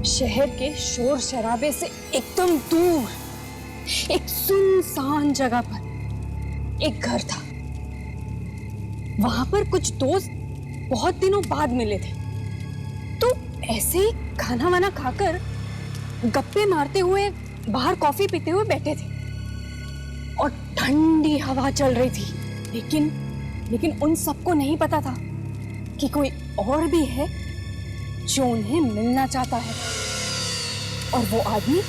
शहर के शोर शराबे से एकदम दूर एक सुनसान जगह पर एक घर था। वहां पर कुछ दोस्त बहुत दिनों बाद मिले थे, तो ऐसे ही खाना वाना खाकर गप्पे मारते हुए बाहर कॉफी पीते हुए बैठे थे और ठंडी हवा चल रही थी। लेकिन उन सबको नहीं पता था कि कोई और भी है जो उन्हें मिलना चाहता है। और वो आदमी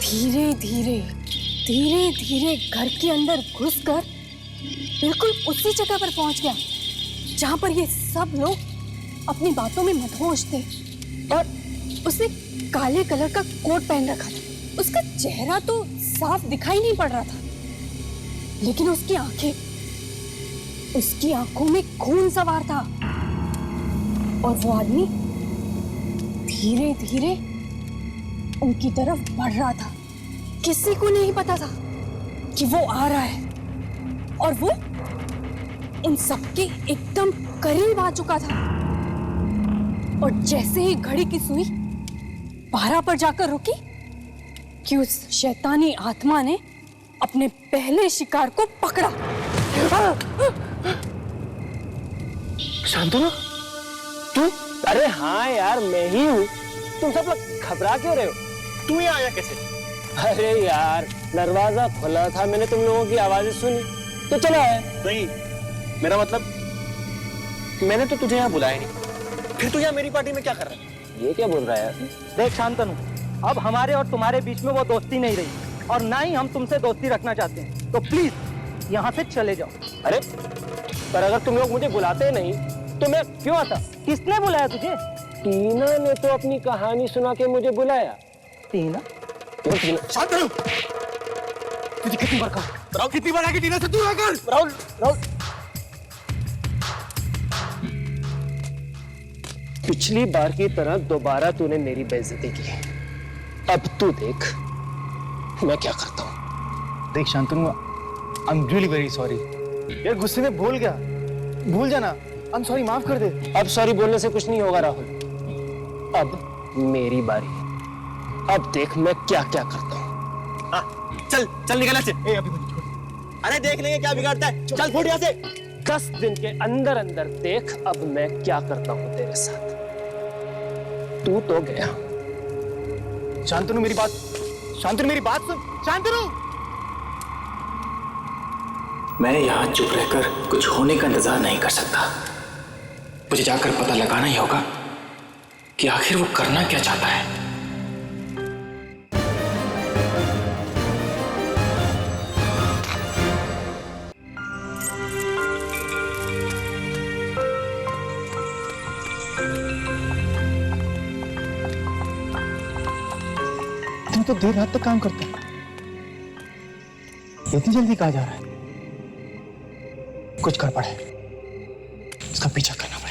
धीरे धीरे घर के अंदर घुसकर बिल्कुल उसी जगह पर पहुंच गया जहां पर ये सब लोग अपनी बातों में मदहोश थे। और उसने काले कलर का कोट पहन रखा था। उसका चेहरा तो साफ दिखाई नहीं पड़ रहा था, लेकिन उसकी आंखों में खून सवार था। और वो आदमी धीरे धीरे उनकी तरफ बढ़ रहा था। किसी को नहीं पता था कि वो आ रहा है, और वो उन सबके एकदम करीब आ चुका था। और जैसे ही घड़ी की सुई 12 पर जाकर रुकी कि उस शैतानी आत्मा ने अपने पहले शिकार को पकड़ा। शांतनु, तू? अरे हाँ यार, मैं ही हूँ। तुम सब लोग घबरा क्यों रहे हो? तू यहाँ आया कैसे? अरे यार, दरवाजा खुला था, मैंने तुम लोगों की आवाजें सुनी तो चला आया। नहीं, मेरा मतलब मैंने तो तुझे यहाँ बुलाया नहीं, फिर तू यहाँ मेरी पार्टी में क्या कर रहा है? ये क्या बोल रहा है यार? देख शांतनु, अब हमारे और तुम्हारे बीच में वो दोस्ती नहीं रही और ना ही हम तुमसे दोस्ती रखना चाहते हैं, तो प्लीज यहाँ से चले जाओ। अरे पर अगर तुम लोग मुझे बुलाते नहीं तो मैं क्यों आता? किसने बुलाया तुझे? टीना ने तो अपनी कहानी सुना के मुझे बुलाया। टीना? शांतनु, तुझे कितनी बार कहा राहुल, कितनी बार आके टीना से दूर रहकर? राहुल, पिछली बार की तरह दोबारा तूने मेरी बेइज्जती की। अब तू देख मैं क्या करता हूँ। देख Shantanu, I am really very sorry यार, गुस्से में भूल गया, भूल जाना। आई एम सॉरी, माफ कर दे। अब सॉरी बोलने से कुछ नहीं होगा राहुल, अब मेरी बारी है। अब देख मैं क्या क्या करता हूँ। चल निकल से। अभी मत छोड़। अरे देख लेंगे क्या बिगाड़ता है, चल फुट यहाँ से। 10 दिन के अंदर अंदर देख अब मैं क्या करता हूँ तेरे साथ। तू तो गया। शांतनु मेरी बात सुन। शांतनु, मैं यहाँ चुप रहकर कुछ होने का इंतजार नहीं कर सकता। मुझे जाकर पता लगाना ही होगा कि आखिर वो करना क्या चाहता है। तुम तो देर रात तक काम करते हैं, इतनी जल्दी कहाँ जा रहा है? कुछ कर पड़े, इसका पीछा करना पड़ेगा।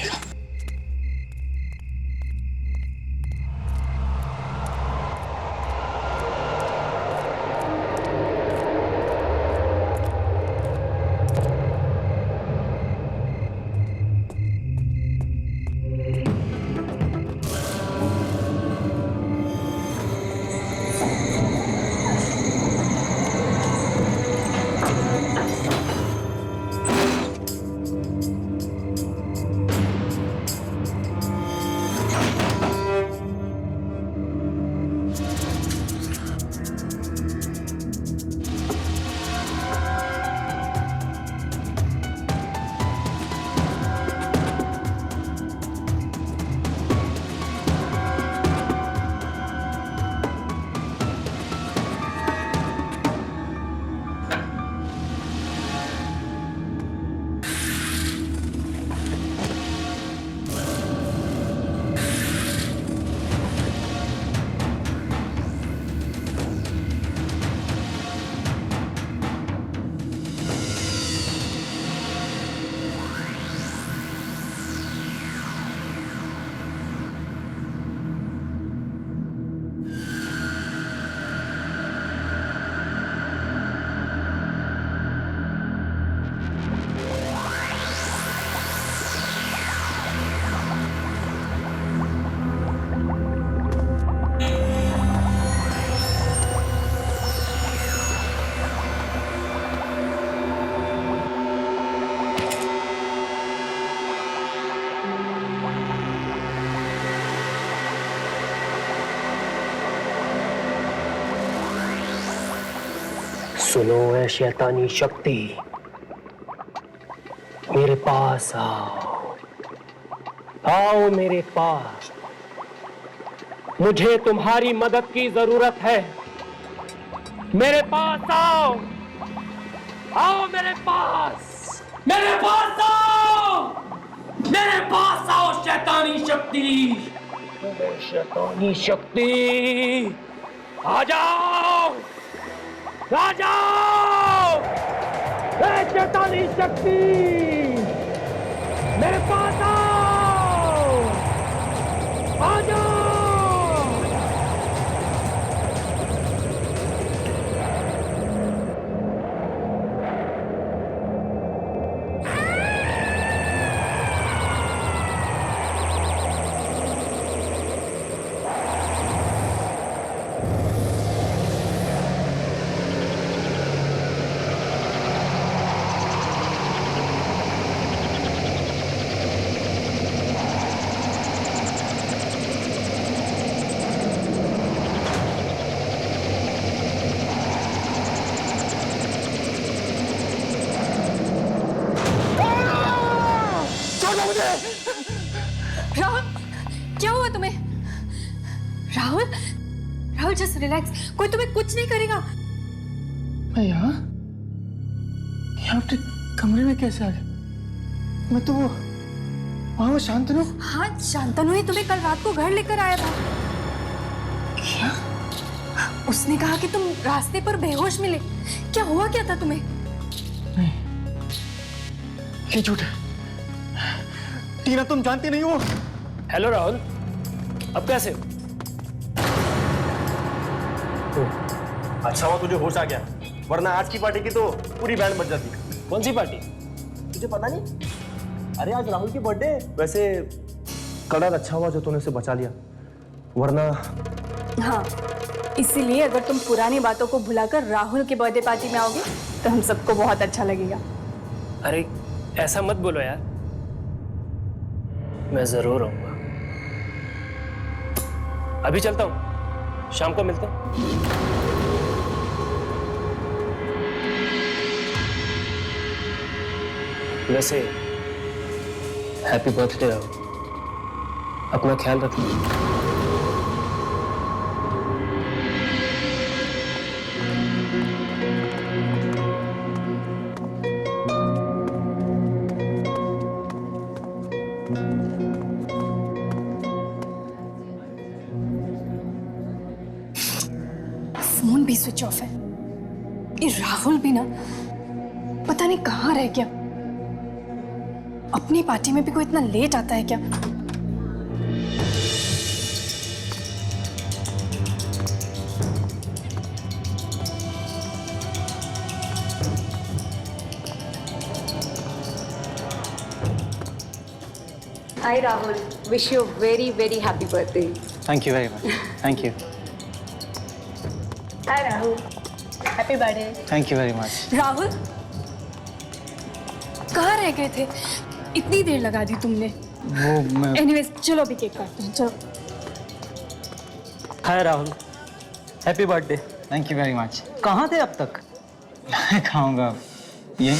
सुनो है शैतानी शक्ति, मेरे पास आओ, आओ मेरे पास, मुझे तुम्हारी मदद की जरूरत है। मेरे पास आओ, आओ मेरे पास, मेरे पास आओ, मेरे पास आओ शैतानी शक्ति, शैतानी शक्ति, आ जाओ, आ जाओ, शैतानी शक्ति, मेरे पास आओ, आ जाओ। राहुल, क्या हुआ तुम्हें? राहुल, राहुल जस्ट रिलैक्स, कोई तुम्हें कुछ नहीं करेगा। मैं यहाँ अपने कमरे में कैसे आ गया? मैं तो वहाँ शांतनु। हाँ, शांतनु ही तुम्हें कल रात को घर लेकर आया था। क्या? उसने कहा कि तुम रास्ते पर बेहोश मिले। क्या हुआ क्या था तुम्हें? नहीं, ये झूठ है। टीना, तुम जानती नहीं हो। हेलो राहुल, अब कैसे हो? अच्छा हुआ तुझे होश आ गया, वरना आज की पार्टी की तो पूरी बैंड बज जाती। कौन सी पार्टी? तुझे पता नहीं? अरे आज राहुल की बर्थडे। वैसे कलर अच्छा हुआ जो तूने उसे बचा लिया, वरना। हाँ, इसीलिए अगर तुम पुरानी बातों को भुलाकर राहुल के बर्थडे पार्टी में आओगे तो हम सबको बहुत अच्छा लगेगा। अरे ऐसा मत बोलो यार, मैं जरूर आऊंगा। अभी चलता हूं, शाम को मिलते हैं। वैसे हैप्पी बर्थडे राहुल, अपना ख्याल रखना। फोन भी स्विच ऑफ है। ये राहुल भी ना पता नहीं कहाँ रह गया। अपनी पार्टी में भी कोई इतना लेट आता है क्या? Hi Rahul, wish you a very very happy birthday. Thank you very much. Thank you. Hi Rahul, happy birthday. Thank you very much. Rahul, कहाँ रह गए थे? इतनी देर लगा दी तुमने। वो मैं। एनीवेज, चलो अभी केक काटते हैं, चलो। Hi Rahul, happy birthday. Thank you very much. कहाँ थे अब तक? मैं खाऊंगा ये।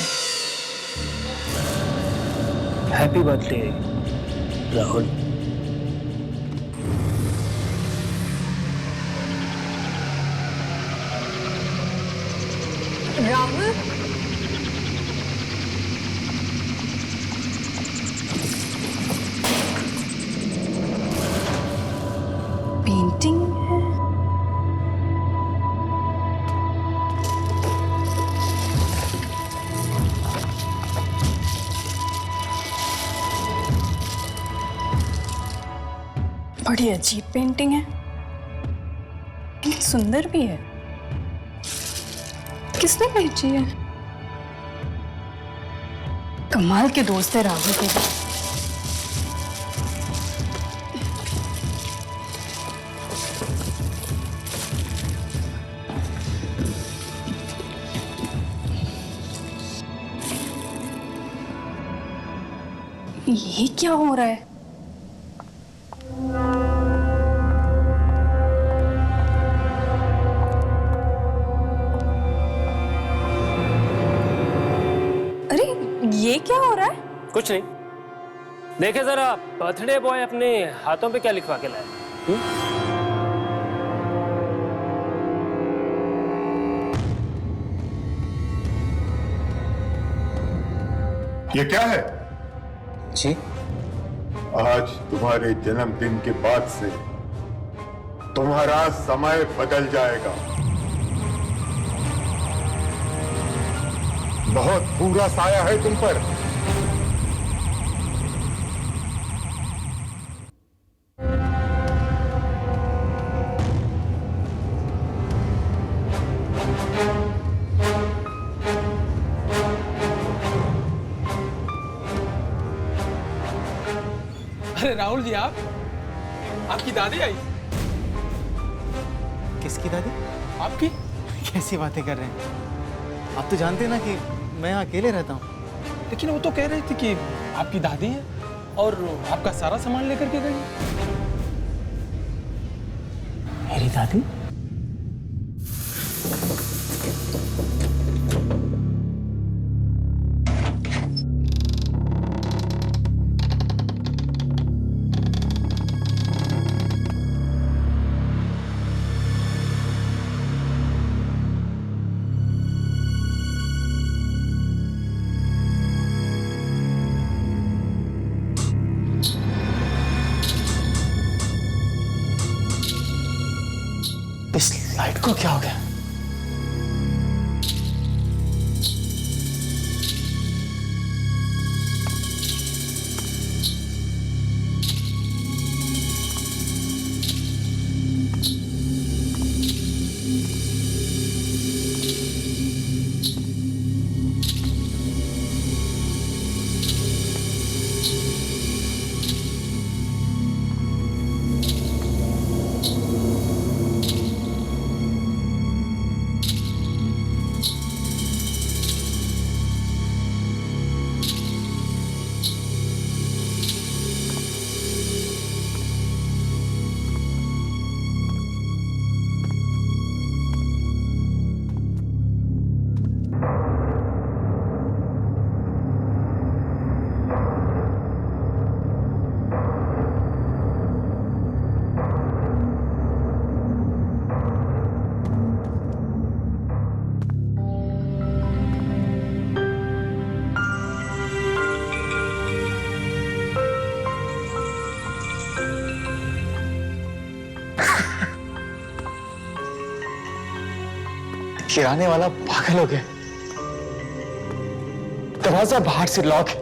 Happy birthday Rahul. Rahul, painting है। बड़ी अजीब पेंटिंग है, लेकिन सुंदर भी है। किसने भेजी है? कमाल के दोस्त है राहुल के भी। ये क्या हो रहा है? कुछ नहीं। देखे जरा बर्थडे बॉय अपने हाथों पे क्या लिखवा के लाया। ये क्या है? जी आज तुम्हारे जन्मदिन के बाद से तुम्हारा समय बदल जाएगा। बहुत बुरा साया है तुम पर। अरे राहुल जी, आपकी दादी आई। किसकी दादी? आपकी? कैसी बातें कर रहे हैं? आप तो जानते हैं ना कि मैं यहाँ अकेले रहता हूँ। लेकिन वो तो कह रही थी कि आपकी दादी है और आपका सारा सामान लेकर के गई। मेरी दादी? इस लाइट को क्या हो गया? किराने वाला पागल हो गया। दरवाजा बाहर से लॉक है,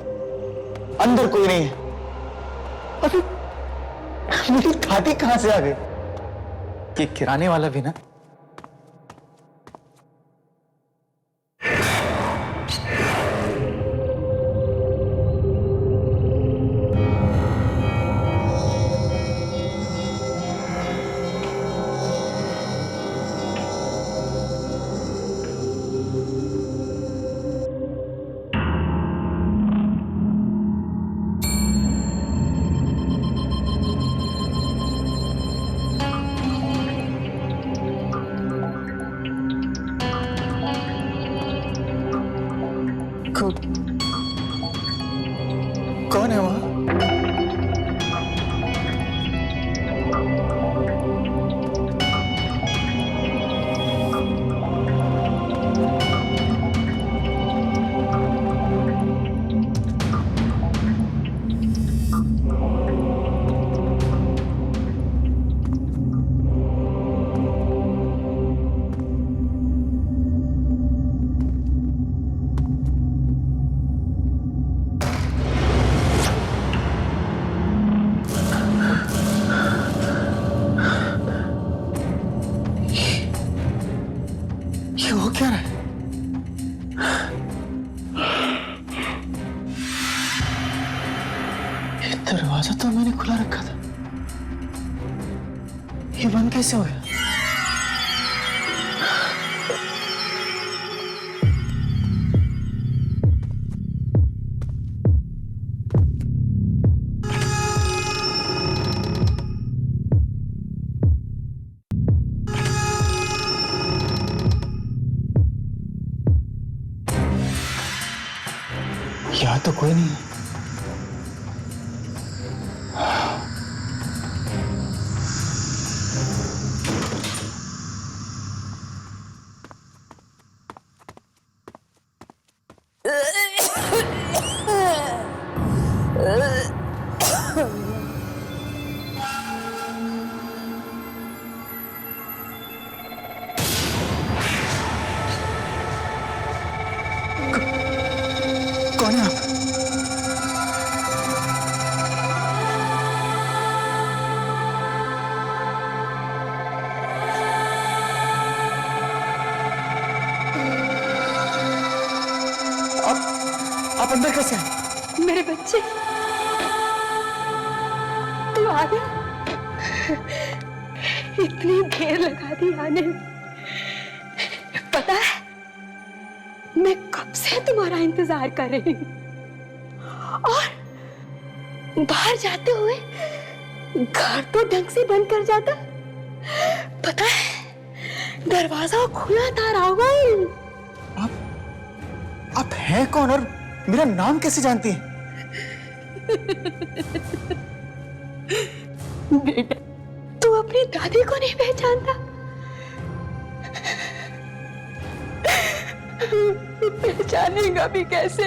अंदर कोई नहीं है। अरे मेरी दादी कहां से आ गई? ये किराने वाला भी ना। कौन है वहां? ये हो क्या रहा है? ये दरवाजा तो मैंने खुला रखा था, ये बंद कैसे हो गया? यहाँ तो कोई नहीं है। अंदर कैसे है? मेरे बच्चे, तू आ गया। इतनी देर लगा दी आने में। पता है मैं कब से तुम्हारा इंतजार कर रही हूँ, और बाहर जाते हुए घर तो ढंग से बंद कर जाता। पता है दरवाजा खुला था राहुल। आप हैं कौन और मेरा नाम कैसे जानती हैं? बेटा, तू अपनी दादी को नहीं पहचानता? पहचानेगा भी कैसे?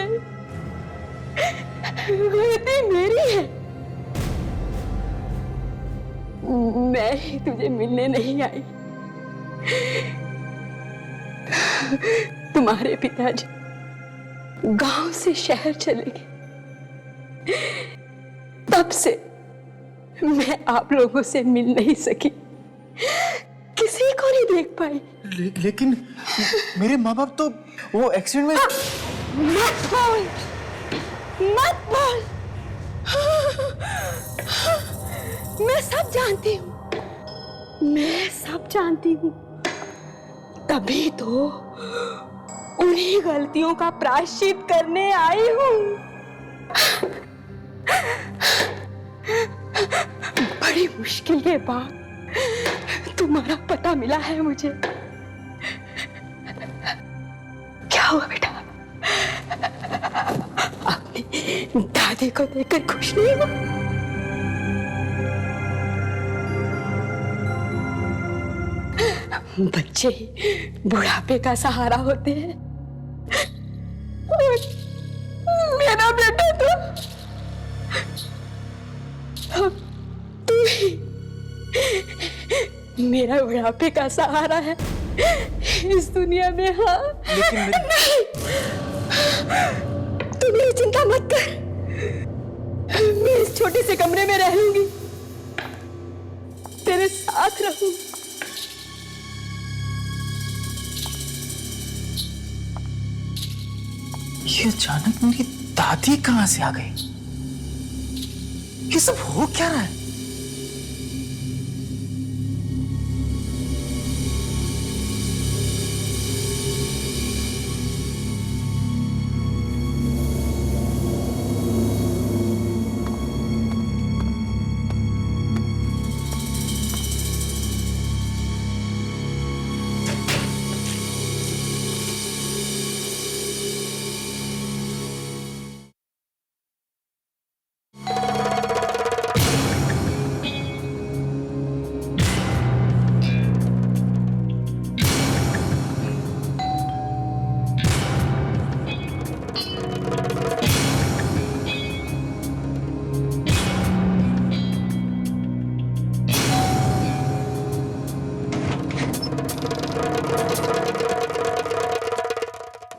गलती मेरी है। मैं ही तुझे मिलने नहीं आई। तुम्हारे पिताजी गांव से शहर चले गए, तब से मैं आप लोगों से मिल नहीं सकी, किसी को नहीं देख पाई। लेकिन मेरे माँ बाप तो वो एक्सीडेंट में। मत बोल, मत बोल। मैं सब जानती हूँ, मैं सब जानती हूँ। तभी तो उन्हीं गलतियों का प्रायश्चित करने आई हूँ। बड़ी मुश्किल के बाद तुम्हारा पता मिला है मुझे। क्या हुआ बेटा? अपनी दादी को देखकर खुश नहीं हुआ? बच्चे बुढ़ापे का सहारा होते हैं, और मेरा बेटा तो अब तू ही मेरा बुढ़ापे का सहारा है इस दुनिया में। हाँ, लेकिन नहीं, तू मेरी चिंता मत कर। मैं इस छोटे से कमरे में रह लूंगी, तेरे साथ रहूंगी। ये अचानक मेरी दादी कहां से आ गई? ये सब हो क्या रहा है?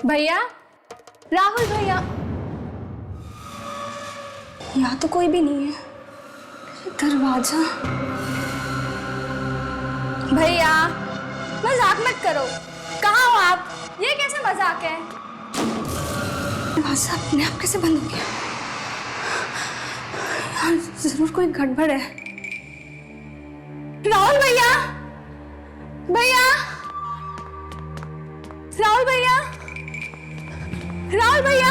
भैया, राहुल भैया। यहाँ तो कोई भी नहीं है। दरवाजा। भैया मजाक मत करो, कहाँ हो आप? ये कैसे मजाक है? दरवाजा अपने आप कैसे बंद हो गया? यार जरूर कोई गड़बड़ है। राहुल भैया, भैया, राहुल भैया, राहुल भैया।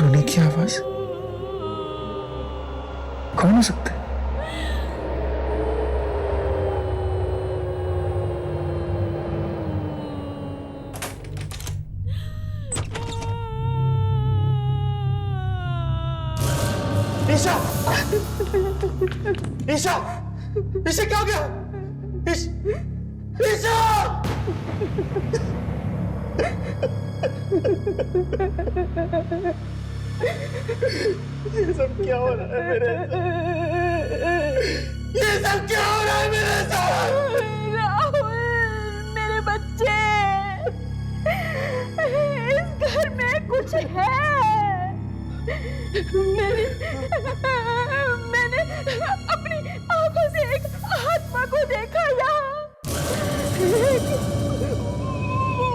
रोने की आवाज? कौन हो सकता है? ईशा! ईशा! ईशा क्या हो गया? ईशा! ये सब क्या हो रहा है मेरे साथ? ये सब क्या हो रहा है मेरे साथ? राहुल, मेरे बच्चे, इस घर में कुछ है। मैंने अपनी आंखों से एक आत्मा को देखा यहाँ।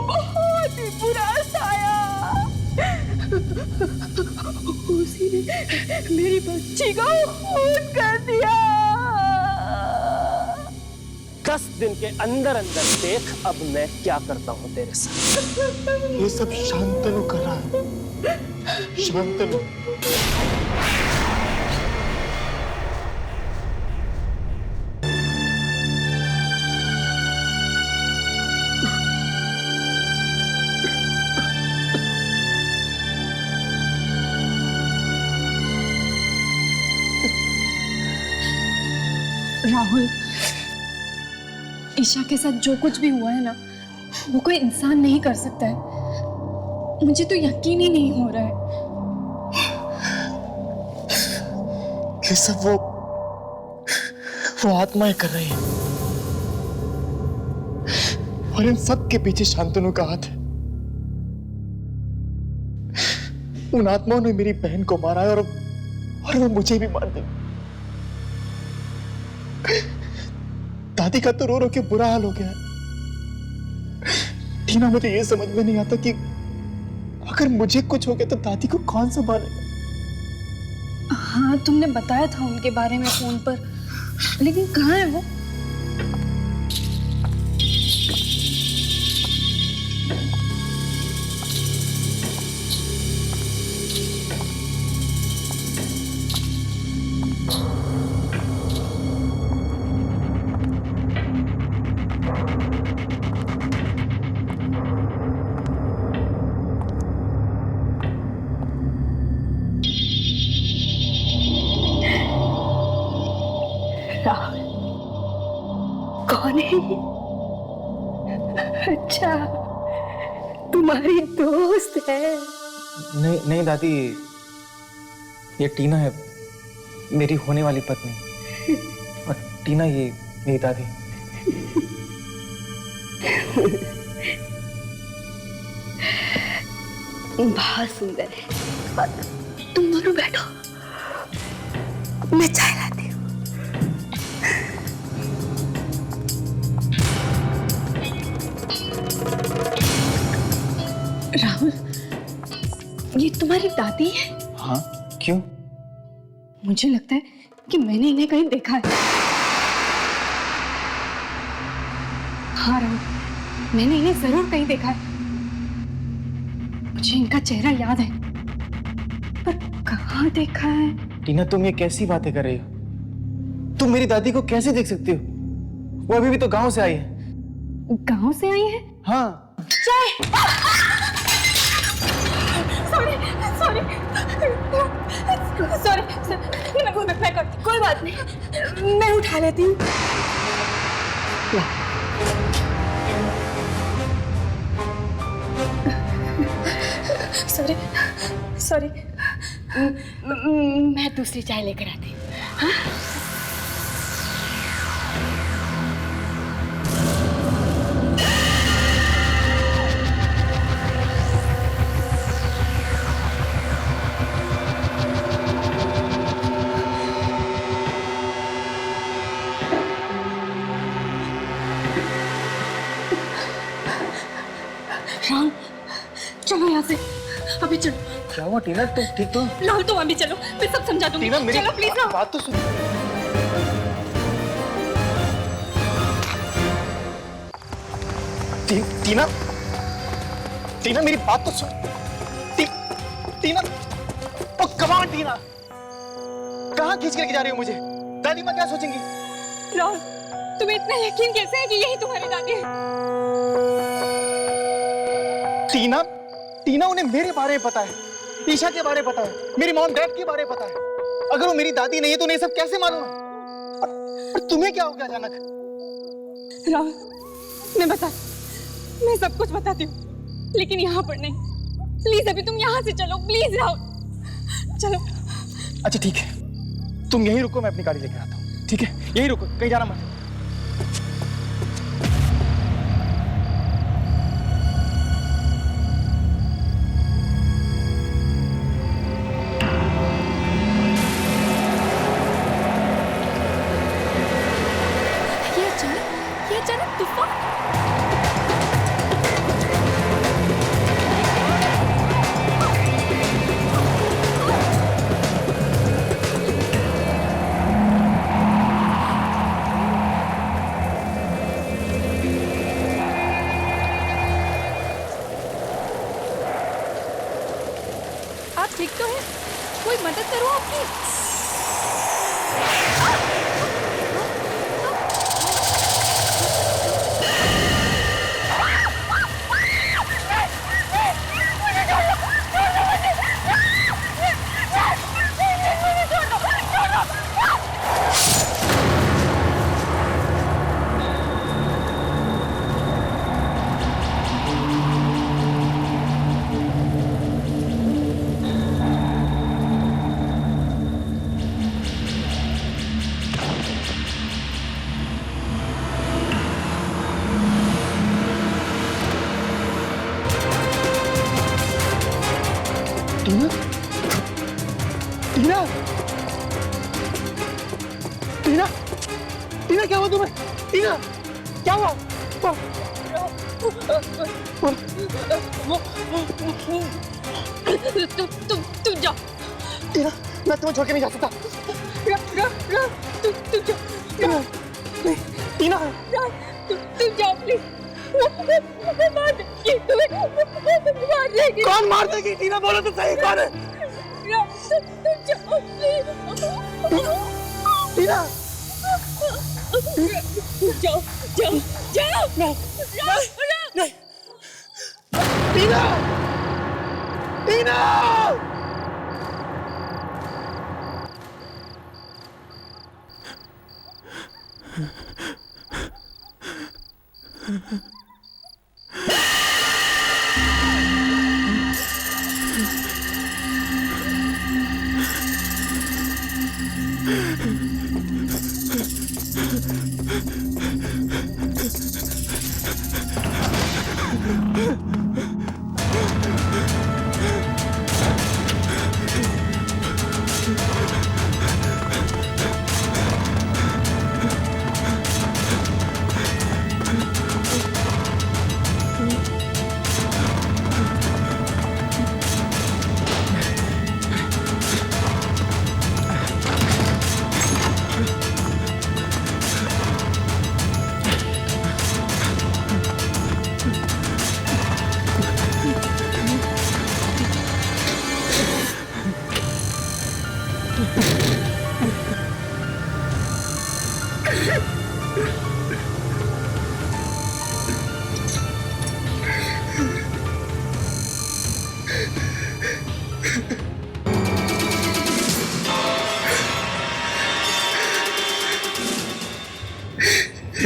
बहुत ही बुरा साया। उसी ने मेरी बच्ची को खून कर दिया। 10 दिन के अंदर अंदर देख अब मैं क्या करता हूं तेरे साथ। ये सब शांतनु कर रहा है। शांतनु। राहुल, ईशा के साथ जो कुछ भी हुआ है ना, वो कोई इंसान नहीं कर सकता है। मुझे तो यकीन ही नहीं हो रहा है। ये सब वो आत्माएं कर रही हैं। और इन सब के पीछे शांतनु का हाथ है। उन आत्माओं ने मेरी बहन को मारा है और वो मुझे भी मार देंगे। दादी का तो रो रो के बुरा हाल हो गया। टीना, मुझे ये समझ में नहीं आता कि अगर मुझे कुछ हो गया तो दादी को कौन संभालेगा? हाँ, तुमने बताया था उनके बारे में फोन पर, लेकिन कहाँ है वो? कौन है? अच्छा, तुम्हारी दोस्त है? नहीं नहीं दादी, ये टीना है, मेरी होने वाली पत्नी। और टीना ये मेरी दादी। बहुत सुंदर है। तुम दोनों बैठो, मैं चाय लाती हूँ। राहुल, ये तुम्हारी दादी है? हाँ, क्यों? मुझे लगता है कि मैंने इन्हें कहीं देखा है। हाँ राहुल, मैंने इन्हें जरूर कहीं देखा है। मुझे इनका चेहरा याद है, पर कहाँ देखा है? टीना, तुम ये कैसी बातें कर रही हो? तुम मेरी दादी को कैसे देख सकती हो? वो अभी भी तो गांव से आई है। गांव से आई है? हाँ। चाय। सॉरी सॉरी सॉरी, मैं करती, कोई बात नहीं, मैं उठा लेती हूँ। सॉरी सॉरी, मैं दूसरी चाय लेकर आती हूँ। हाँ? राहुल, चलो यहाँ से, अभी चलो। क्या हुआ टीना, तुम ठीक तो? राहुल, तुम अभी चलो, मैं सब समझा दूंगी। टीना, मेरी चलो प्लीज। बात तो सुन। टीना, टीना मेरी बात तो सुन। टीना, कम ऑन टीना, कहाँ खींच करके जा रही हो मुझे? दादी माँ क्या सोचेंगी? राहुल, तुम्हें इतना यकीन कैसे है कि यही तुम्हारी दादी है? टीना, टीना उन्हें मेरे बारे में पता है, ईशा के बारे में पता है, मेरी मॉम डैड के बारे में पता है। अगर वो मेरी दादी नहीं है तो उन्हें सब कैसे मालूम है? और तुम्हें क्या हो गया अचानक? राहुल, मैं सब कुछ बताती हूँ, लेकिन यहाँ पर नहीं। प्लीज अभी तुम यहाँ से चलो, प्लीज राहुल, चलो। अच्छा ठीक है, तुम यहीं रुको, मैं अपनी गाड़ी लेकर आता हूँ। ठीक है, यहीं रुको, कहीं जाना मत। ये अचानक तूफान। आप ठीक तो हैं? कोई मदद करो आपकी। टीना, टीना, टीना, टीना क्या हुआ तुम्हें? टीना, क्या हुआ? तुम जाओ। टीना, मैं तुम्हें छोड़ के नहीं जा सकता। तुम जाओ। टीना, तुम जाओ प्लीज। मार देगी। कौन मार देगी? टीना बोलो तो सही, कौन है? तुम जाओ प्लीज। टीना, जाओ जाओ जाओ। नहीं, नहीं, टीना, टीना।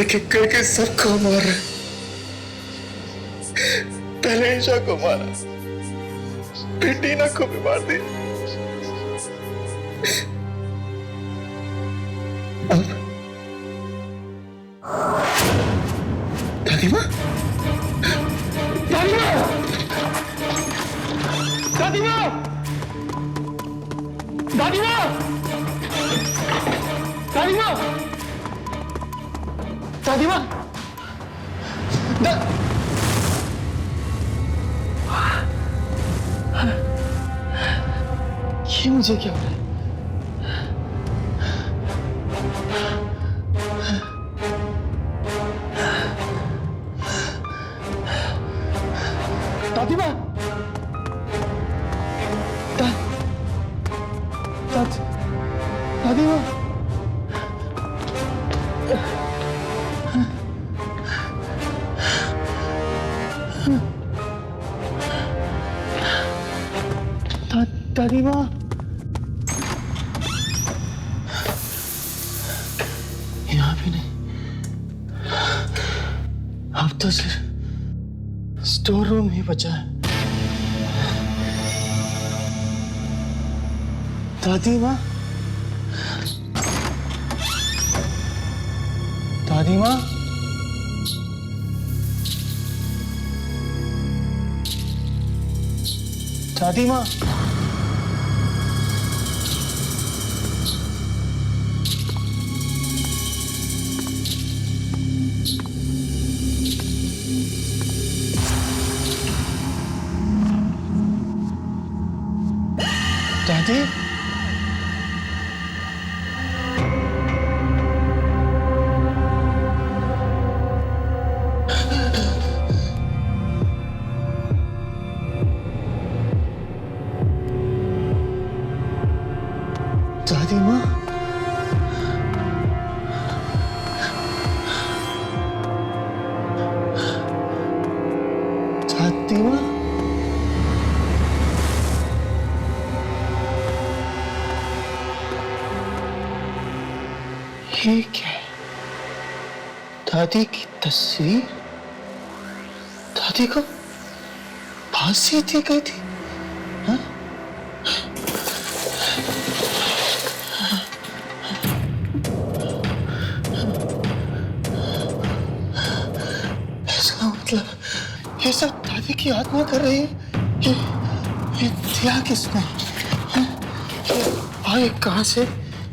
एक एक करके सबको मारा। पहले ईशा को मारा, फिर टीना को भी मार दिया। अब दादी माँ, दादी माँ, दादी माँ, दादी माँ, दादी माँ, दादी माँ, ये मुझे क्या हो रहा है? दादी माँ, दादी माँ, दादी माँ, यहाँ भी नहीं। अब तो सिर्फ स्टोर रूम ही बचा है। दादी माँ, दादी माँ, दादी माँ, दादी, दादी माँ, दादी माँ, ये क्या है? दादी की तस्वीर? दादी को फांसी दी गई थी? हाँ? इसका मतलब ये सब दादी की आत्मा कर रही है। ये दिया किसने? हाँ? ये आए कहाँ से?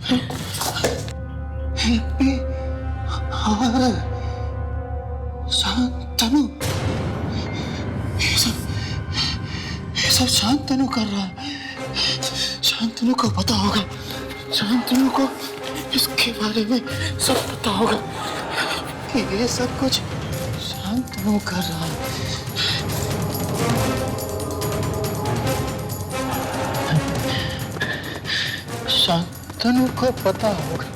हाँ? शांतनु, ये सब शांतनु कर रहा है। शांतनु को पता होगा, शांतनु को इसके बारे में सब पता होगा कि ये सब कुछ शांतनु कर रहा है। शांतनु को पता होगा।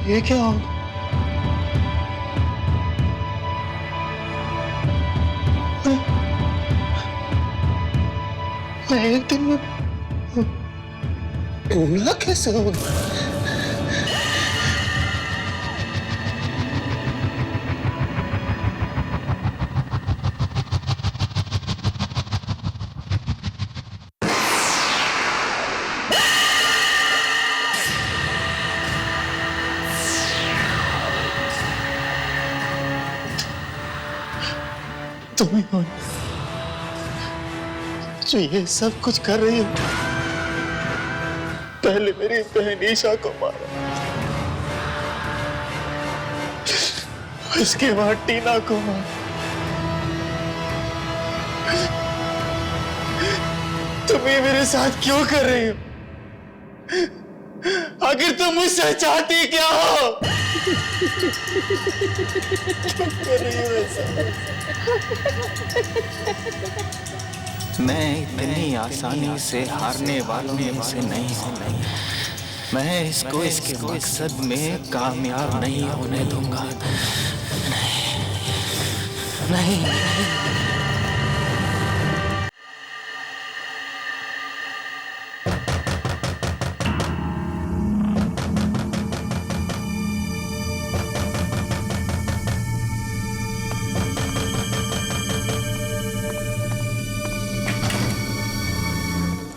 ये क्या हो? मैं एक दिन में बूढ़ा कैसे हो गया? तुम्हें हो जो ये सब कुछ कर रही हो। पहले मेरी बहन ईशा को मारा, उसके बाद टीना को मारा, तुम ये मेरे साथ क्यों कर रही हो? आखिर तुम मुझसे चाहती क्या हो? क्यों कर रही हो ऐसा? मैं इतनी आसानी से हारने वालों में से नहीं हूँ। मैं इसको इसके मकसद में कामयाब नहीं होने दूंगा। नहीं, नहीं।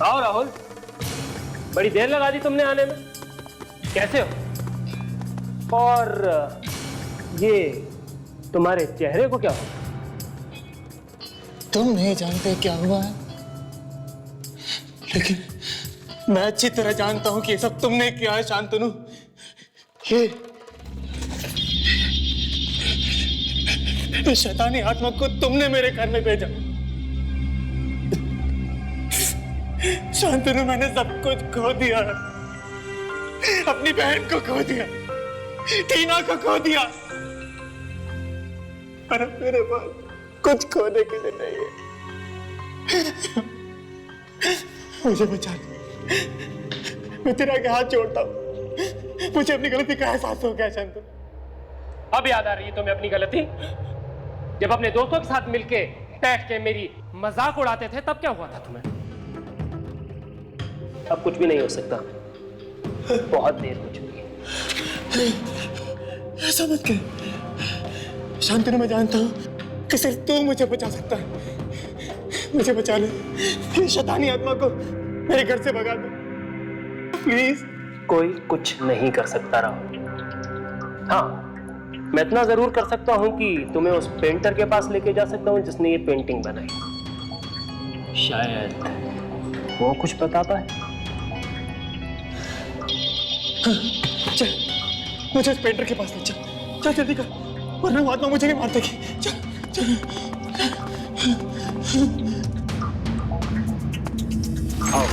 आओ राहुल, बड़ी देर लगा दी तुमने आने में। कैसे हो? और ये तुम्हारे चेहरे को क्या हुआ? तुम नहीं जानते क्या हुआ है, लेकिन मैं अच्छी तरह जानता हूं कि ये सब तुमने किया है शांतनु। ये शैतानी आत्मा को तुमने मेरे घर में भेजा। शांतनु, मैंने सब कुछ खो दिया है। अपनी बहन को खो दिया, टीना को खो दिया, पर अब मेरे पास कुछ खोने के लिए नहीं है। मुझे बचा ले, मैं तेरे आगे हाथ जोड़ता हूँ। मुझे अपनी गलती का एहसास हो गया शांतनु। अब याद आ रही है तुम्हें अपनी गलती? जब अपने दोस्तों के साथ मिलके बैठ के मेरी मजाक उड़ाते थे तब क्या हुआ था तुम्हें? अब कुछ भी नहीं हो सकता, बहुत देर हो चुकी है। ऐसा मत कर शांतनु, मैं जानता हूँ कि सिर्फ तू मुझे बचा सकता है। मुझे बचा ले, शैतानी आत्मा को मेरे घर से भगा दे प्लीज। कोई कुछ नहीं कर सकता राहुल। हाँ, मैं इतना जरूर कर सकता हूं कि तुम्हें उस पेंटर के पास लेके जा सकता हूं जिसने ये पेंटिंग बनाई। शायद वो कुछ बता पाए। चल, मुझे उस पेंटर के पास ले चल। चल जल्दी कर, वरना वो आत्मा मुझे नहीं मार देगी। चल चल। आओ।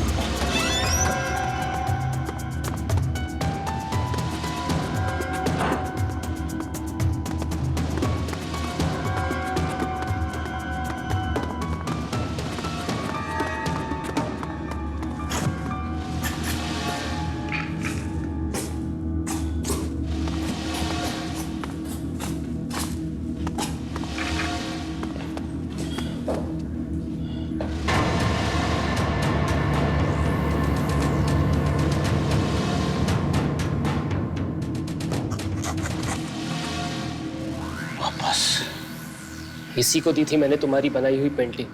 इसी को दी थी मैंने तुम्हारी बनाई हुई पेंटिंग।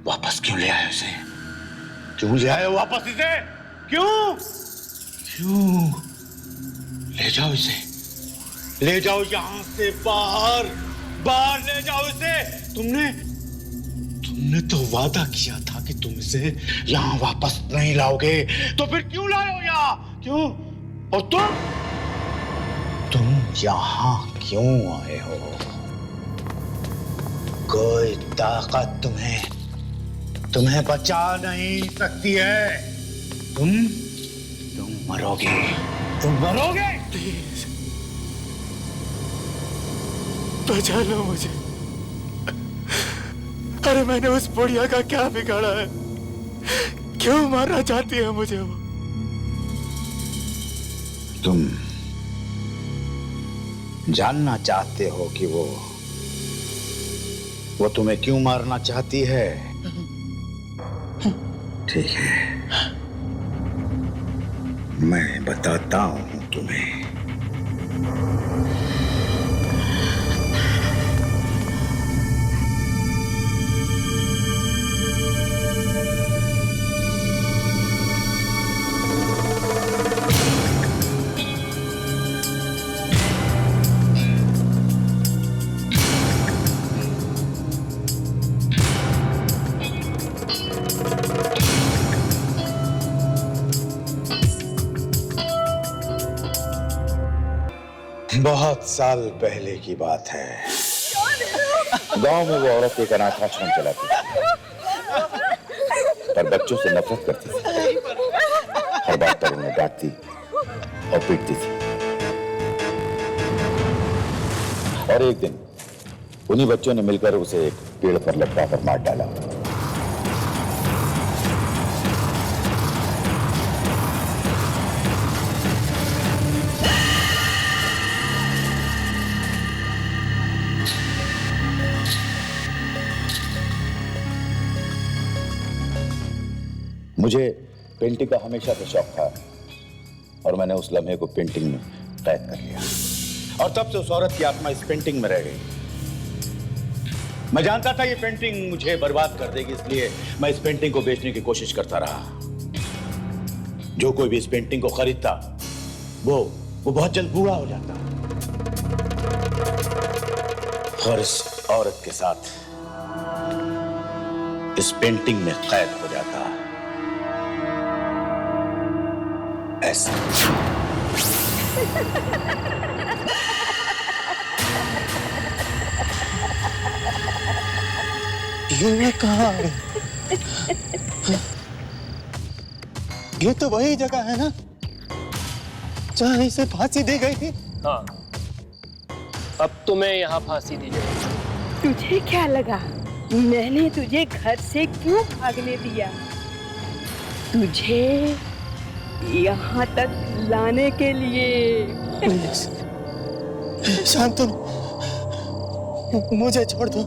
वापस क्यों ले आए उसे? क्यों ले आए वापस इसे? क्यों? क्यों? ले जाओ इसे, ले जाओ यहां से बाहर, बाहर ले जाओ इसे। तुमने तो वादा किया था कि तुम इसे यहां वापस नहीं लाओगे, तो फिर क्यों लाए हो यहाँ? क्यों? और तुम यहां क्यों आए हो? कोई ताकत तुम्हें बचा नहीं सकती है। तुम मरोगे, तुम मरोगे। प्लीज बचा लो मुझे। अरे मैंने उस बुढ़िया का क्या बिगाड़ा है? क्यों मारना चाहती है मुझे वो? तुम जानना चाहते हो कि वो तुम्हें क्यों मारना चाहती है? ठीक है, मैं बताता हूं तुम्हें। बहुत साल पहले की बात है। गांव में वो औरत एक अनाथाश्रम चलाती थी, पर बच्चों से नफरत करती थी। हर बात पर उन्हें डांटती और पीटती थी। और एक दिन उन्हीं बच्चों ने मिलकर उसे एक पेड़ पर लटका कर मार डाला। मुझे पेंटिंग का हमेशा से शौक था और मैंने उस लम्हे को पेंटिंग में कैद कर लिया। और तब से उस औरत की आत्मा इस पेंटिंग में रह गई। मैं जानता था ये पेंटिंग मुझे बर्बाद कर देगी, इसलिए मैं इस पेंटिंग को बेचने की कोशिश करता रहा। जो कोई भी इस पेंटिंग को खरीदता वो वो बहुत जल्द बूढ़ा हो जाता और इस औरत के साथ इस पेंटिंग में कैद हो जाता। ऐसा ये कहाँ है? ये तो वही जगह है ना जहाँ इसे फांसी दी गई थी। हाँ, अब तुम्हें यहाँ फांसी दी जाएगी। तुझे क्या लगा मैंने तुझे घर से क्यों भागने दिया? तुझे यहाँ तक लाने के लिए। प्लीज शांतनु, मुझे छोड़ दो,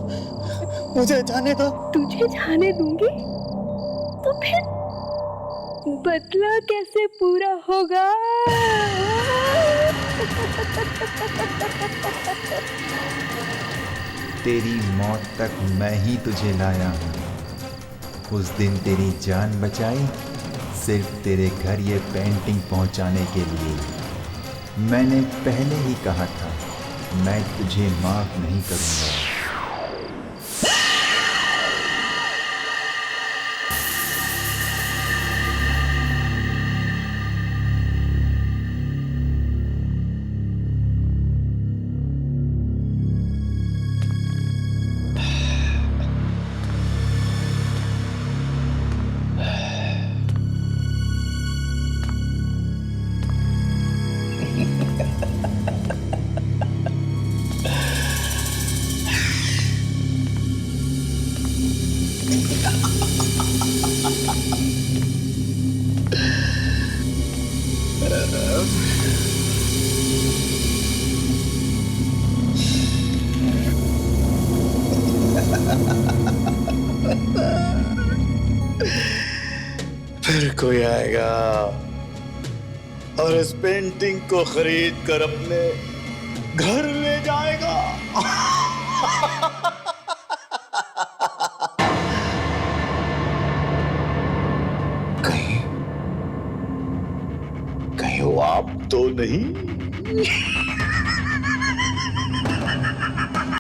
मुझे जाने दो। तुझे जाने दूंगी तो फिर बदला कैसे पूरा होगा? तेरी मौत तक मैं ही तुझे लाया हूँ। उस दिन तेरी जान बचाई सिर्फ तेरे घर ये पेंटिंग पहुँचाने के लिए। मैंने पहले ही कहा था मैं तुझे माफ नहीं करूँगा। फिर कोई आएगा और इस पेंटिंग को खरीद कर अपने घर ले जाएगा। कहीं वो आप तो नहीं?